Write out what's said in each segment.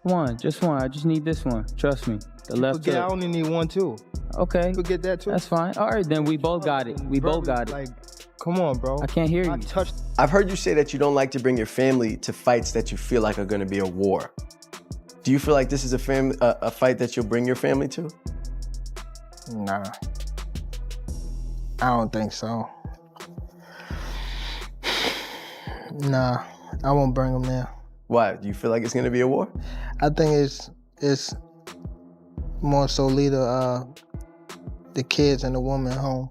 One, just one. I just need this one. Trust me. The left Forget, I hook. only need one too. Okay. Forget that too. That's fine. All right, then we both got it. We both got it. Like, come on, bro. I can't hear you. I touched. I've heard you say that you don't like to bring your family to fights that you feel like are going to be a war. Do you feel like this is a fight that you'll bring your family to? Nah. I don't think so. Nah, I won't bring them there. Why? Do you feel like it's going to be a war? I think it's more so leave the kids and the woman home.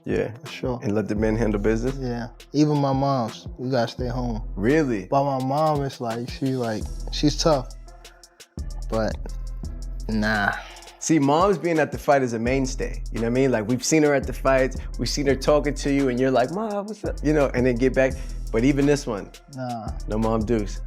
Yeah. For sure. And let the men handle business? Yeah. Even my mom's, we gotta stay home. Really? But my mom is she's tough. But nah. See, mom's being at the fight is a mainstay. You know what I mean? Like, we've seen her at the fights, we've seen her talking to you, and you're like, Mom, what's up? You know, and then get back. But even this one, Nah. no mom dukes.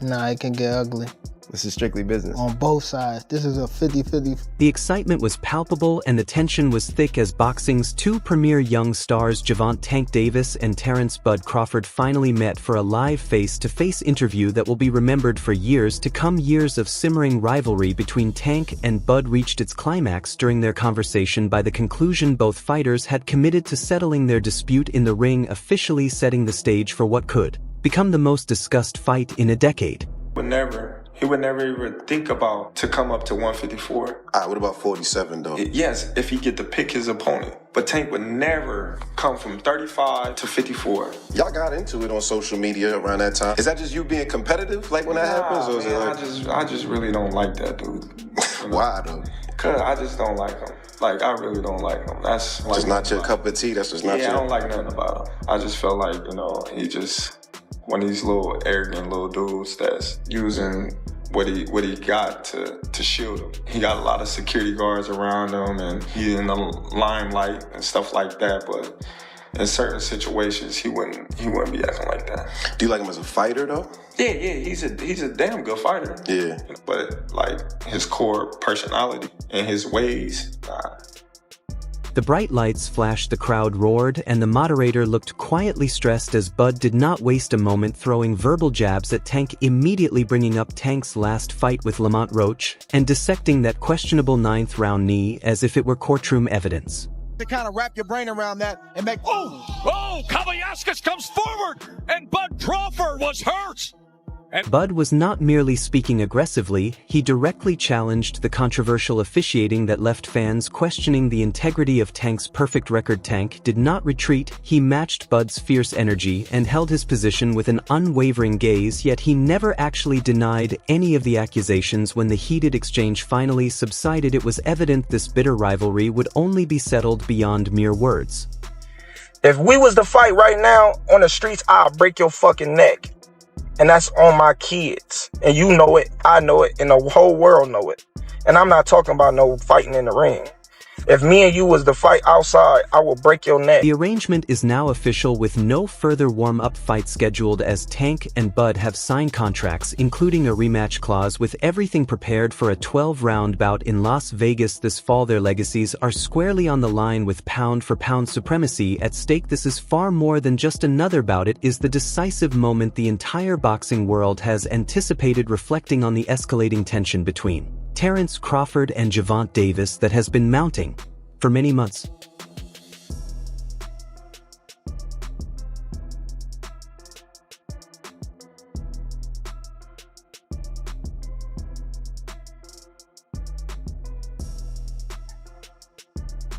Nah, it can get ugly. This is strictly business. On both sides. This is a 50-50. The excitement was palpable and the tension was thick as boxing's two premier young stars, Gervonta "Tank" Davis and Terence "Bud" Crawford, finally met for a live face-to-face interview that will be remembered for years to come. Years of simmering rivalry between Tank and Bud reached its climax during their conversation. By the conclusion, both fighters had committed to settling their dispute in the ring, officially setting the stage for what could become the most discussed fight in a decade. He would never even think about to come up to 154. All right, what about 47 though? Yes, if he get to pick his opponent. But Tank would never come from 35 to 54. Y'all got into it on social media around that time. Is that just you being competitive, like when that happens? Or is Man, it like... I just really don't like that dude. Why though? Cause I just don't like him. Like, I really don't like him. That's like just not your cup of tea. That's just not your... I don't like nothing about him. I just feel like, he just one of these little arrogant little dudes that's using what he got to shield him. He got a lot of security guards around him, and he in the limelight and stuff like that. But in certain situations, he wouldn't be acting like that. Do you like him as a fighter though? Yeah, he's a damn good fighter. Yeah. But like his core personality and his ways, nah. The bright lights flashed, the crowd roared, and the moderator looked quietly stressed as Bud did not waste a moment throwing verbal jabs at Tank, immediately bringing up Tank's last fight with Lamont Roach and dissecting that questionable 9th round knee as if it were courtroom evidence. To kind of wrap your brain around that and make... Oh, Kavaliauskas comes forward, and Bud Crawford was hurt. Bud was not merely speaking aggressively, he directly challenged the controversial officiating that left fans questioning the integrity of Tank's perfect record. Tank did not retreat, he matched Bud's fierce energy and held his position with an unwavering gaze, yet he never actually denied any of the accusations. When the heated exchange finally subsided, it was evident this bitter rivalry would only be settled beyond mere words. If we was to fight right now on the streets, I'll break your fucking neck. And that's on my kids. And you know it, I know it, and the whole world know it. And I'm not talking about no fighting in the ring. If me and you was to fight outside, I will break your neck. The arrangement is now official with no further warm-up fight scheduled, as Tank and Bud have signed contracts including a rematch clause, with everything prepared for a 12-round bout in Las Vegas this fall. Their legacies are squarely on the line with pound-for-pound supremacy at stake. This is far more than just another bout. It is the decisive moment the entire boxing world has anticipated, reflecting on the escalating tension between Terence Crawford and Gervonta Davis that has been mounting for many months.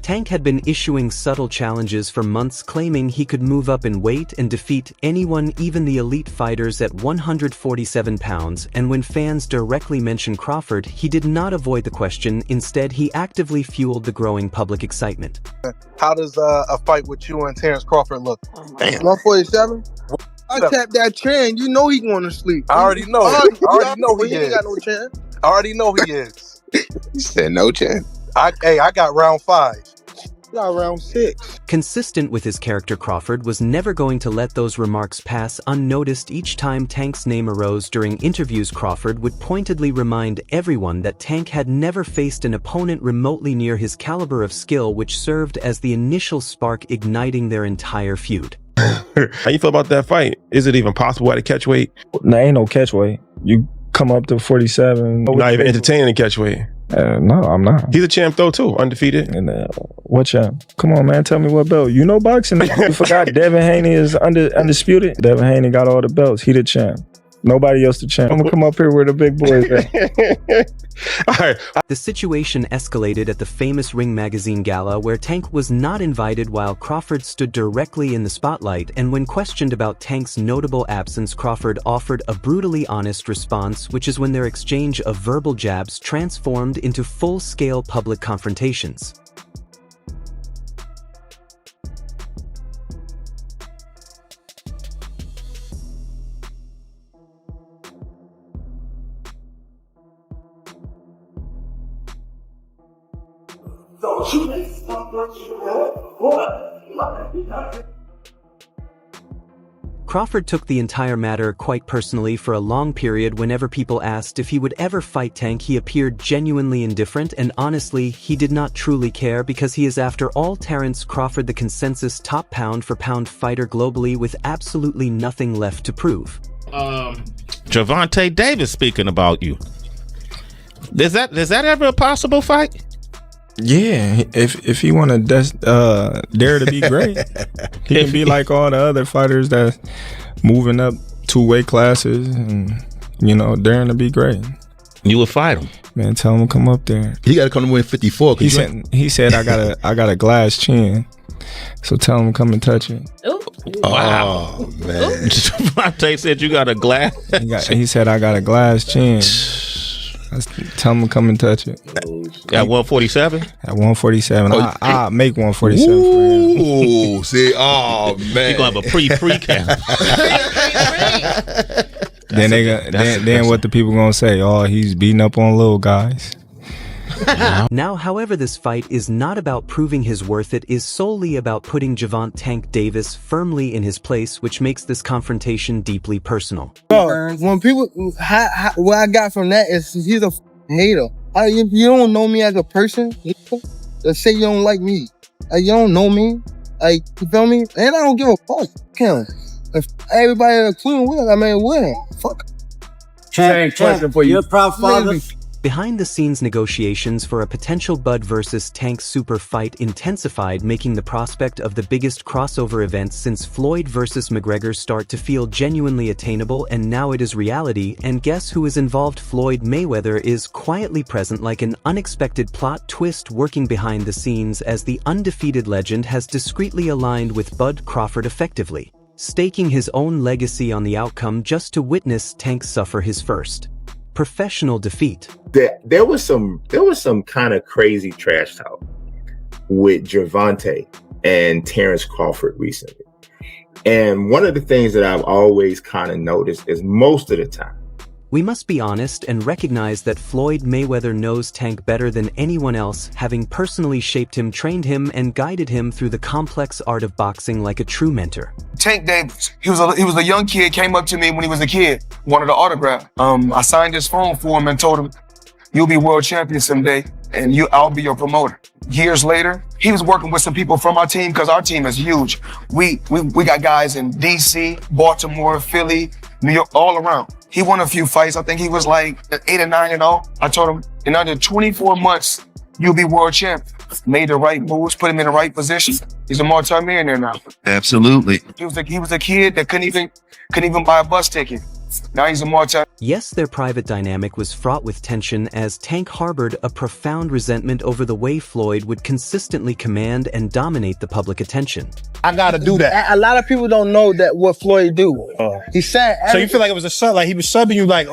Tank had been issuing subtle challenges for months, claiming he could move up in weight and defeat anyone, even the elite fighters at 147 pounds, and when fans directly mentioned Crawford, he did not avoid the question. Instead, he actively fueled the growing public excitement. How does a fight with you and Terence Crawford look? 147? I tapped that chin. You know he going to sleep. I already know. I already know he ain't is. got no chin. I already know he is. You said no chance. I got round 5. Got round 6. Consistent with his character, Crawford was never going to let those remarks pass unnoticed. Each time Tank's name arose during interviews, Crawford would pointedly remind everyone that Tank had never faced an opponent remotely near his caliber of skill, which served as the initial spark igniting their entire feud. How you feel about that fight? Is it even possible at a catch weight? There ain't no catch weight. You come up to 47. Not even entertaining the catchweight. No, I'm not. He's a champ though too, undefeated. And what champ? Come on, man, tell me what belt. You know boxing. You forgot Devin Haney is undisputed. Devin Haney got all the belts. He the champ. Nobody else the champ. I'm gonna come up here where the big boys at. All right. The situation escalated at the famous Ring magazine gala where Tank was not invited while Crawford stood directly in the spotlight, and when questioned about Tank's notable absence, Crawford offered a brutally honest response, which is when their exchange of verbal jabs transformed into full-scale public confrontations. Crawford took the entire matter quite personally. For a long period, whenever people asked if he would ever fight Tank, he appeared genuinely indifferent, and honestly, he did not truly care, because he is, after all, Terence Crawford, the consensus top pound-for-pound fighter globally with absolutely nothing left to prove. Gervonta Davis speaking about you. Is that ever a possible fight? Yeah, if he want to dare to be great, he can be like all the other fighters that moving up 2 weight classes and, you know, daring to be great. You would fight him, man. Tell him to come up there. He got to come to win 54. He said I got a glass chin, so tell him to come and touch it. Ooh. Wow, man. Gervonta said you got a glass. He said I got a glass chin. Tell him to come and touch it. At 147? At 147. I'll make 147 for him. Ooh, see, oh man. You're gonna have a pre-camp. Then what the people gonna say? Oh, he's beating up on little guys. Now, however, this fight is not about proving his worth. It is solely about putting Gervonta "Tank" Davis firmly in his place, which makes this confrontation deeply personal. Bro, when people, what I got from that is he's a hater. If you don't know me as a person, let's say you don't like me. You don't know me. You feel me? And I don't give a fuck. If everybody including Will, I mean, Will, fuck. Same question for you. You're a proud father. Behind-the-scenes negotiations for a potential Bud versus Tank super fight intensified, making the prospect of the biggest crossover event since Floyd versus McGregor start to feel genuinely attainable, and now it is reality. And guess who is involved? Floyd Mayweather is quietly present like an unexpected plot twist, working behind the scenes as the undefeated legend has discreetly aligned with Bud Crawford, effectively staking his own legacy on the outcome just to witness Tank suffer his first professional defeat. There was some kind of crazy trash talk with Gervonta and Terence Crawford recently. And one of the things that I've always kind of noticed is most of the time, we must be honest and recognize that Floyd Mayweather knows Tank better than anyone else, having personally shaped him, trained him, and guided him through the complex art of boxing like a true mentor. Tank Davis, he was a young kid, came up to me when he was a kid, wanted an autograph. I signed his phone for him and told him, "You'll be world champion someday, and I'll be your promoter." Years later, he was working with some people from our team, because our team is huge. We got guys in DC, Baltimore, Philly, New York, all around. He won a few fights. I think he was like 8 or 9-0. I told him, in under 24 months, you'll be world champion. Made the right moves, put him in the right position. He's a multi-millionaire now. Absolutely. He was a kid that couldn't even buy a bus ticket. Now he's a multi. Yes, their private dynamic was fraught with tension, as Tank harbored a profound resentment over the way Floyd would consistently command and dominate the public attention. I gotta do that. A lot of people don't know that what Floyd do. He said. So you feel like it was a sub, like he was subbing you, like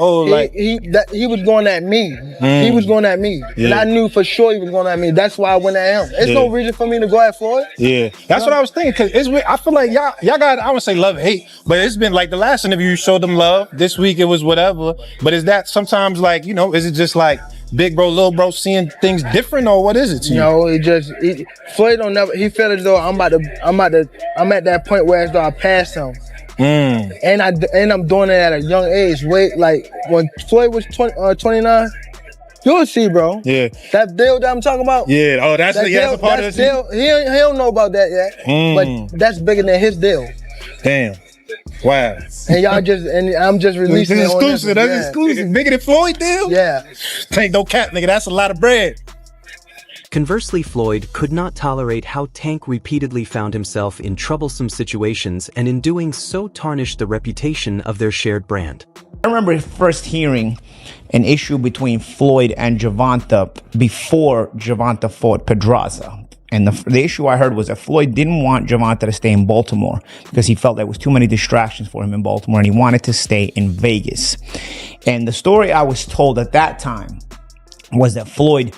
he was going at me. He was going at me, and I knew for sure he was going at me. That's why I went at him. There's no reason for me to go at Floyd. Yeah, that's what I was thinking. Cause I feel like y'all got, I wouldn't say love and hate, but it's been like the last interview you showed them love. This week it was whatever. But is that sometimes like, you know, is it just like big bro, little bro seeing things different, or what is it to you? No, Floyd don't never. He felt as though I'm at that point where as though I passed him. And I'm doing it at a young age. Wait, like when Floyd was 29, you'll see, bro. Yeah. That deal that I'm talking about. Yeah. Oh, that's a part of the deal. He don't know about that yet. But that's bigger than his deal. Damn. Wow. And I'm just releasing it. It's on exclusive. this. That's exclusive. Bigger than Floyd deal? Yeah. Ain't no cap, nigga. That's a lot of bread. Conversely, Floyd could not tolerate how Tank repeatedly found himself in troublesome situations and in doing so tarnished the reputation of their shared brand. I remember first hearing an issue between Floyd and Gervonta before Gervonta fought Pedraza. And the issue I heard was that Floyd didn't want Gervonta to stay in Baltimore because he felt there was too many distractions for him in Baltimore and he wanted to stay in Vegas. And the story I was told at that time was that Floyd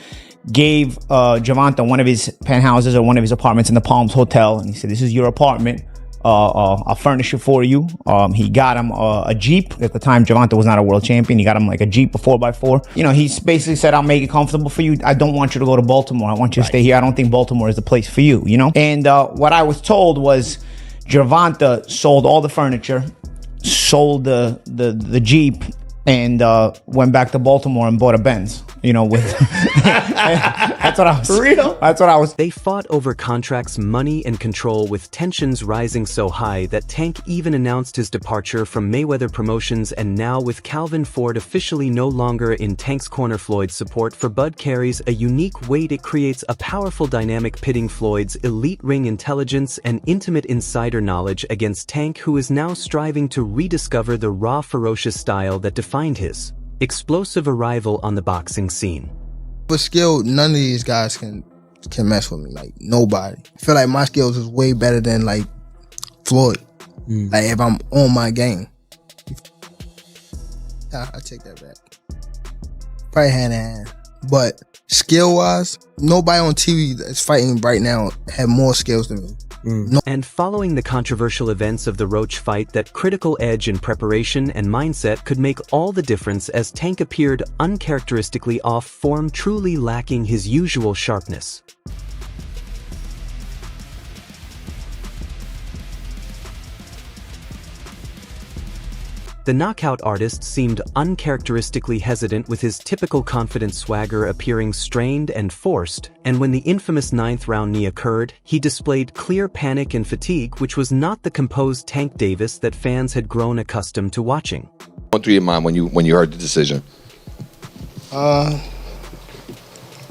gave Gervonta one of his penthouses or one of his apartments in the Palms Hotel. And he said, this is your apartment. I'll furnish it for you. He got him a Jeep. At the time, Gervonta was not a world champion. He got him like a Jeep, a 4x4. You know, he basically said, I'll make it comfortable for you. I don't want you to go to Baltimore. I want you to stay here. I don't think Baltimore is the place for you, you know? And what I was told was Gervonta sold all the furniture, sold the Jeep, and went back to Baltimore and bought a Benz. You know, with that's what I was. Real? That's what I was. They fought over contracts, money, and control, with tensions rising so high that Tank even announced his departure from Mayweather Promotions. And now, with Calvin Ford officially no longer in Tank's corner, Floyd's support for Bud carries a unique weight. It creates a powerful dynamic pitting Floyd's elite ring intelligence and intimate insider knowledge against Tank, who is now striving to rediscover the raw, ferocious style that defined his explosive arrival on the boxing scene. But skill, none of these guys can mess with me. Like, nobody. I feel like my skills is way better than like Floyd. Like, if I'm on my game. I take that back. Probably hand in hand. But skill-wise, nobody on TV that's fighting right now have more skills than me. No. And following the controversial events of the Roach fight, that critical edge in preparation and mindset could make all the difference, as Tank appeared uncharacteristically off form, truly lacking his usual sharpness. The knockout artist seemed uncharacteristically hesitant, with his typical confident swagger appearing strained and forced, and when the infamous 9th round knee occurred, he displayed clear panic and fatigue, which was not the composed Tank Davis that fans had grown accustomed to watching. What through your mind when you heard the decision?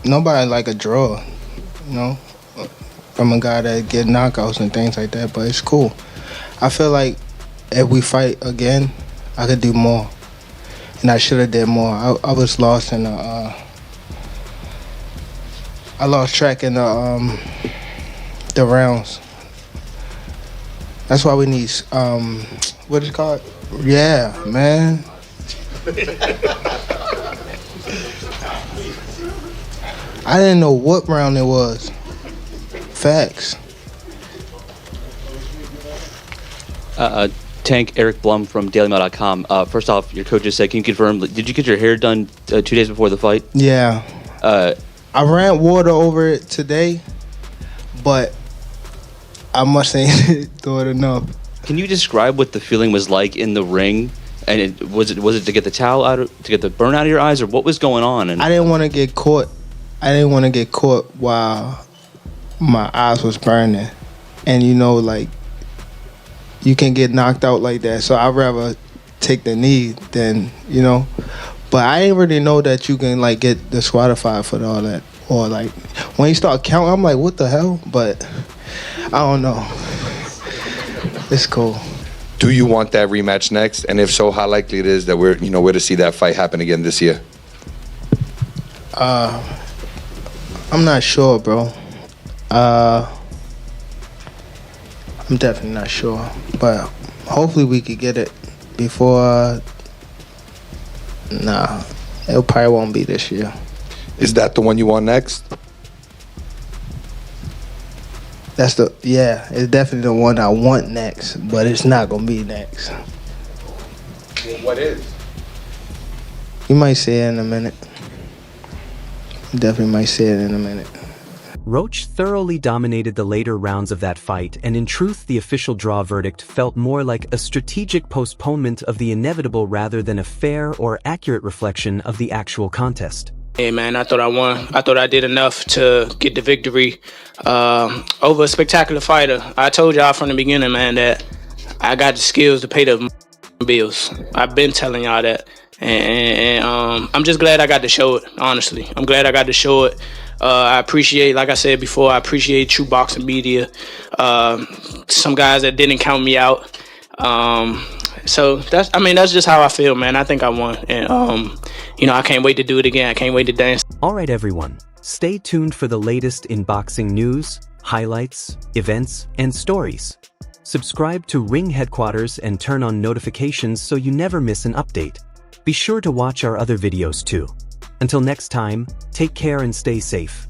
Nobody like a draw, you know, from a guy that get knockouts and things like that, but it's cool. I feel like if we fight again, I could do more, and I should have did more. I was lost in the. I lost track in the rounds. That's why we need what is it called? Yeah, man. I didn't know what round it was. Facts. Tank, Eric Blum from DailyMail.com. First off, your coach just said, can you confirm, did you get your hair done 2 days before the fight? Yeah. I ran water over it today, but I must ain't do it enough. Can you describe what the feeling was like in the ring? And was it to get the towel out, to get the burn out of your eyes, or what was going on? And I didn't want to get caught. I didn't want to get caught while my eyes was burning, and you know, like, you can get knocked out like that. So I'd rather take the knee than, you know. But I didn't really know that you can like get disqualified for all that. Or like when you start counting, I'm like, what the hell? But I don't know. It's cool. Do you want that rematch next? And if so, how likely it is that we're to see that fight happen again this year? I'm not sure, bro. I'm definitely not sure, but hopefully we could get it before. Nah, it probably won't be this year. Is that the one you want next? It's definitely the one I want next, but it's not gonna be next. What is? You might see it in a minute. Definitely might see it in a minute. Roach thoroughly dominated the later rounds of that fight, and in truth, the official draw verdict felt more like a strategic postponement of the inevitable rather than a fair or accurate reflection of the actual contest. Hey man, I thought I won. I thought I did enough to get the victory over a spectacular fighter. I told y'all from the beginning, man, that I got the skills to pay the bills. I've been telling y'all that. And I'm just glad I got to show it, honestly. I'm glad I got to show it. I appreciate, like I said before, I appreciate True Boxing Media. Some guys that didn't count me out. So that's just how I feel, man. I think I won. And, I can't wait to do it again. I can't wait to dance. All right, everyone. Stay tuned for the latest in boxing news, highlights, events, and stories. Subscribe to Ring Headquaterzz and turn on notifications so you never miss an update. Be sure to watch our other videos too. Until next time, take care and stay safe.